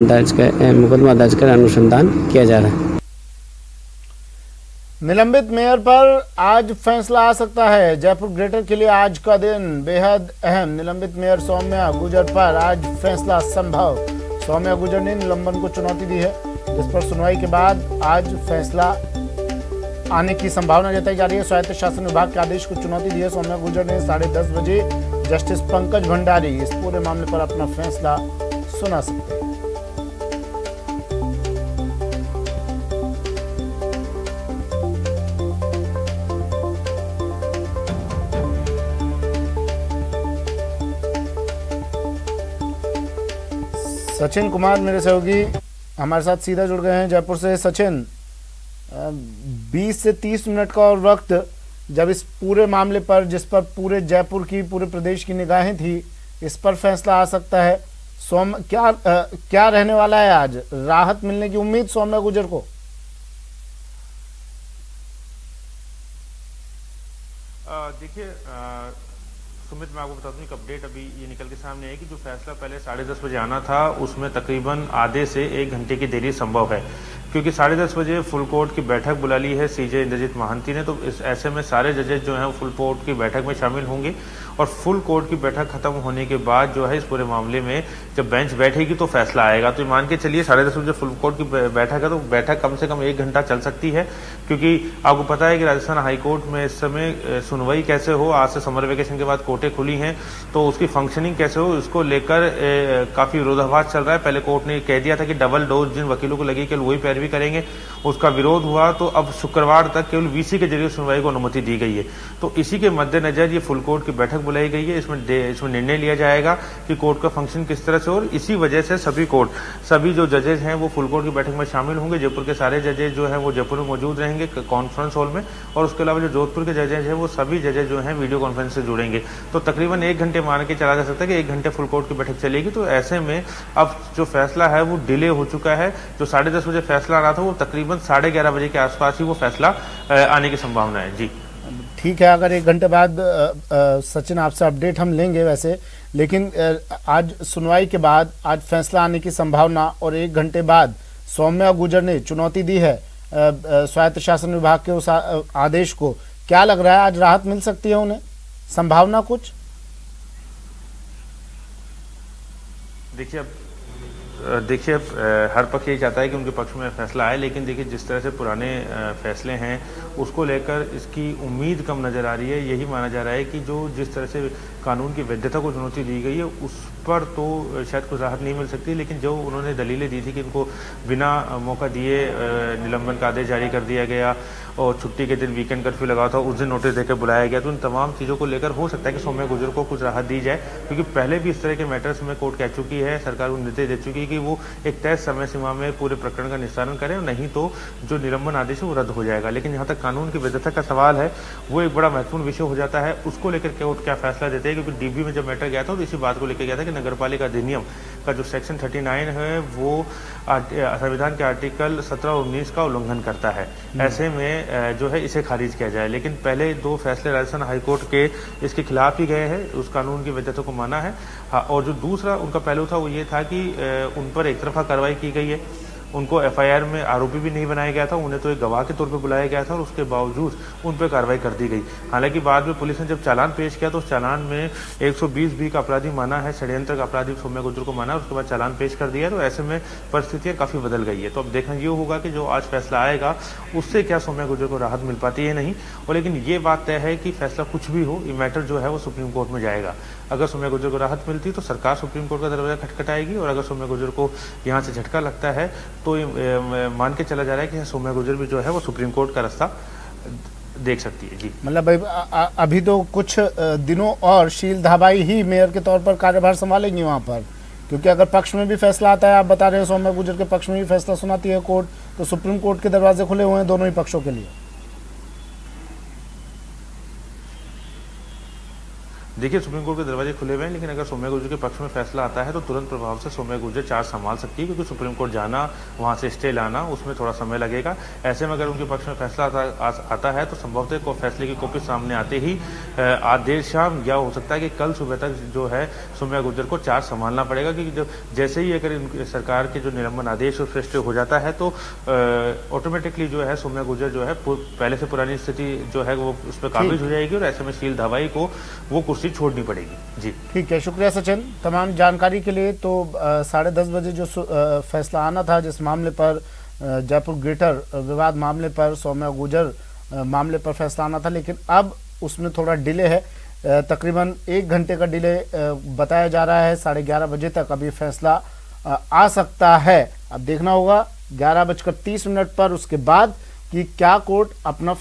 मुकदमा दर्ज कर अनुसंधान किया जा रहा है। निलंबित मेयर पर आज फैसला आ सकता है। जयपुर ग्रेटर के लिए आज का दिन बेहद अहम। निलंबित मेयर सौम्या गुर्जर पर आज फैसला संभव। सौम्या गुर्जर ने निलंबन को चुनौती दी है, जिस पर सुनवाई के बाद आज फैसला आने की संभावना जताई जा रही है। स्वायत्त शासन विभाग के आदेश को चुनौती दी है। सौम्या गुर्जर ने 10:30 बजे जस्टिस पंकज भंडारी इस पूरे मामले पर अपना फैसला सुना सकते हैं। सचिन कुमार मेरे सहयोगी हमारे साथ सीधा जुड़ गए हैं जयपुर से। सचिन, 20 से 30 मिनट का और वक्त जब इस पूरे मामले पर, जिस पर पूरे जयपुर की, पूरे प्रदेश की निगाहें थी, इस पर फैसला आ सकता है। क्या रहने वाला है आज? राहत मिलने की उम्मीद सौम्या गुर्जर को? देखिए सुमित, मैं आपको बता दूं एक अपडेट अभी ये निकल के सामने है कि जो फैसला पहले 10:30 बजे आना था उसमें तकरीबन आधे से 1 घंटे की देरी संभव है, क्योंकि 10:30 बजे फुल कोर्ट की बैठक बुला ली है सीजे इंद्रजीत महांती ने। तो इस ऐसे में सारे जजेस जो हैं वो फुल कोर्ट की बैठक में शामिल होंगे और फुल कोर्ट की बैठक खत्म होने के बाद जो है इस पूरे मामले में जब बेंच बैठेगी तो फैसला आएगा। तो मान के चलिए 10:30 बजे फुल कोर्ट की बैठक है, तो बैठक कम से कम 1 घंटा चल सकती है, क्योंकि आपको पता है कि राजस्थान हाईकोर्ट में इस समय सुनवाई कैसे हो, आज से समर वेकेशन के बाद कोर्टें खुली हैं, तो उसकी फंक्शनिंग कैसे हो इसको लेकर काफी विरोधाभास चल रहा है। पहले कोर्ट ने कह दिया था कि डबल डोज जिन वकीलों को लगी केवल वही पैरवी करेंगे, उसका विरोध हुआ, तो अब शुक्रवार तक केवल वीसी के जरिए सुनवाई को अनुमति दी गई है। तो इसी के मद्देनजर ये फुल कोर्ट की बैठक बुलाई गई है। इसमें निर्णय लिया जाएगा कि कोर्ट का फंक्शन किस तरह से, और इसी वजह से सभी जो जजेज हैं वो फुल कोर्ट की बैठक में शामिल होंगे। जयपुर के सारे जजेज जो हैं वो जयपुर में मौजूद रहेंगे कॉन्फ्रेंस हॉल में, और उसके अलावा जो जोधपुर के जजेज हैं वो सभी जजेज जो हैं वीडियो कॉन्फ्रेंस से जुड़ेंगे। तो तकरीबन 1 घंटे मान के चला जा सकता है कि 1 घंटे फुल कोर्ट की बैठक चलेगी। तो ऐसे में अब जो फैसला है वो डिले हो चुका है। जो 10:30 बजे फैसला आ रहा था वो तकरीबन 11:30 बजे के आसपास ही वो फैसला आने की संभावना है। जी ठीक है, अगर 1 घंटे बाद सचिन आपसे अपडेट हम लेंगे वैसे, लेकिन आज सुनवाई के बाद आज फैसला आने की संभावना, और 1 घंटे बाद सौम्या गुर्जर ने चुनौती दी है स्वायत्त शासन विभाग के उस आदेश को। क्या लग रहा है आज राहत मिल सकती है उन्हें? संभावना कुछ? देखिए अब हर पक्ष यही चाहता है कि उनके पक्ष में फैसला आए, लेकिन देखिए जिस तरह से पुराने फैसले हैं उसको लेकर इसकी उम्मीद कम नज़र आ रही है। यही माना जा रहा है कि जिस तरह से कानून की वैधता को चुनौती दी गई है उस पर तो शायद कुछ राहत नहीं मिल सकती, लेकिन जो उन्होंने दलीलें दी थी कि इनको बिना मौका दिए निलंबन का आदेश जारी कर दिया गया और छुट्टी के दिन वीकेंड कर्फ्यू लगा था, उस दिन नोटिस देकर बुलाया गया, तो इन तमाम चीज़ों को लेकर हो सकता है कि सौम्या गुर्जर को कुछ राहत दी जाए, क्योंकि पहले भी इस तरह के मैटर्स में कोर्ट कह चुकी है, सरकार को निर्देश दे चुकी है कि वो एक तय समय सीमा में पूरे प्रकरण का निस्तारण करें, नहीं तो जो निलंबन आदेश है वो रद्द हो जाएगा। लेकिन यहाँ तक कानून की वैधता का सवाल है वो एक बड़ा महत्वपूर्ण विषय हो जाता है। उसको लेकर कोर्ट क्या फैसला देते हैं, क्योंकि डीबी में जब मैटर गया था तो इसी बात को लेकर गया था कि नगरपालिका अधिनियम का जो सेक्शन 39 है वो संविधान के आर्टिकल 17 और 19 का उल्लंघन करता है। ऐसे में जो है इसे खारिज किया जाए, लेकिन पहले 2 फैसले राजस्थान हाईकोर्ट के इसके खिलाफ ही गए हैं, उस कानून की वैधता को माना है। और जो दूसरा उनका पहलू था वो ये था कि उन पर एक तरफा कार्रवाई की गई है, उनको एफआईआर में आरोपी भी नहीं बनाया गया था, उन्हें तो एक गवाह के तौर पे बुलाया गया था और उसके बावजूद उन पर कार्रवाई कर दी गई। हालांकि बाद में पुलिस ने जब चालान पेश किया तो उस चालान में 120B का अपराधी माना है, षड्यंत्र का अपराधी सौम्या गुर्जर को माना, उसके बाद चालान पेश कर दिया। तो ऐसे में परिस्थितियां काफ़ी बदल गई है। तो अब देखना ये होगा कि जो आज फैसला आएगा उससे क्या सौम्या गुर्जर को राहत मिल पाती है नहीं। और लेकिन ये बात तय है कि फैसला कुछ भी हो, ये मैटर जो है वो सुप्रीम कोर्ट में जाएगा। अगर सौम्या गुर्जर को राहत मिलती तो सरकार सुप्रीम कोर्ट का दरवाजा खटखटाएगी, और अगर सौम्या गुर्जर को यहाँ से झटका लगता है तो मान के चला जा रहा है कि सौम्या गुर्जर भी जो है वो सुप्रीम कोर्ट का रास्ता देख सकती है। जी मतलब अभी तो कुछ दिनों और शील धाबाई ही मेयर के तौर पर कार्यभार संभालेंगी वहां पर, क्योंकि अगर पक्ष में भी फैसला आता है, आप बता रहे हैं सौम्या गुर्जर के पक्ष में भी फैसला सुनाती है कोर्ट, तो सुप्रीम कोर्ट के दरवाजे खुले हुए हैं दोनों ही पक्षों के लिए। देखिए सुप्रीम कोर्ट के दरवाजे खुले हुए हैं, लेकिन अगर सौम्या गुर्जर के पक्ष में फैसला आता है तो तुरंत प्रभाव से सौम्या गुर्जर चार्ज संभाल सकती है, क्योंकि सुप्रीम कोर्ट जाना, वहां से स्टे लाना, उसमें थोड़ा समय लगेगा। ऐसे में अगर उनके पक्ष में फैसला आता है तो संभवतः फैसले की कॉपी सामने आते ही आज देर शाम या हो सकता है कि कल सुबह तक जो है सौम्या गुर्जर को चार्ज संभालना पड़ेगा, क्योंकि जब जैसे ही अगर सरकार के जो निलंबन आदेश उस पर स्टे हो जाता है तो ऑटोमेटिकली जो है सौम्या गुर्जर जो है पहले से पुरानी स्थिति जो है वो उस पर काबिज हो जाएगी और ऐसे में शील धावाई को वो कुर्सी छोड़नी पड़ेगी। जी ठीक है, शुक्रिया सचिन तमाम जानकारी के लिए। तो 10:30 बजे जो फैसला आना था जिस मामले पर जयपुर ग्रेटर विवाद मामले पर सौम्या गुर्जर मामले पर फैसला आना था, लेकिन अब उसमें थोड़ा डिले है, तकरीबन 1 घंटे का डिले बताया जा रहा है। 11:30 बजे तक अभी फैसला आ सकता है। अब देखना होगा 11:30 पर उसके बाद कि क्या कोर्ट अपना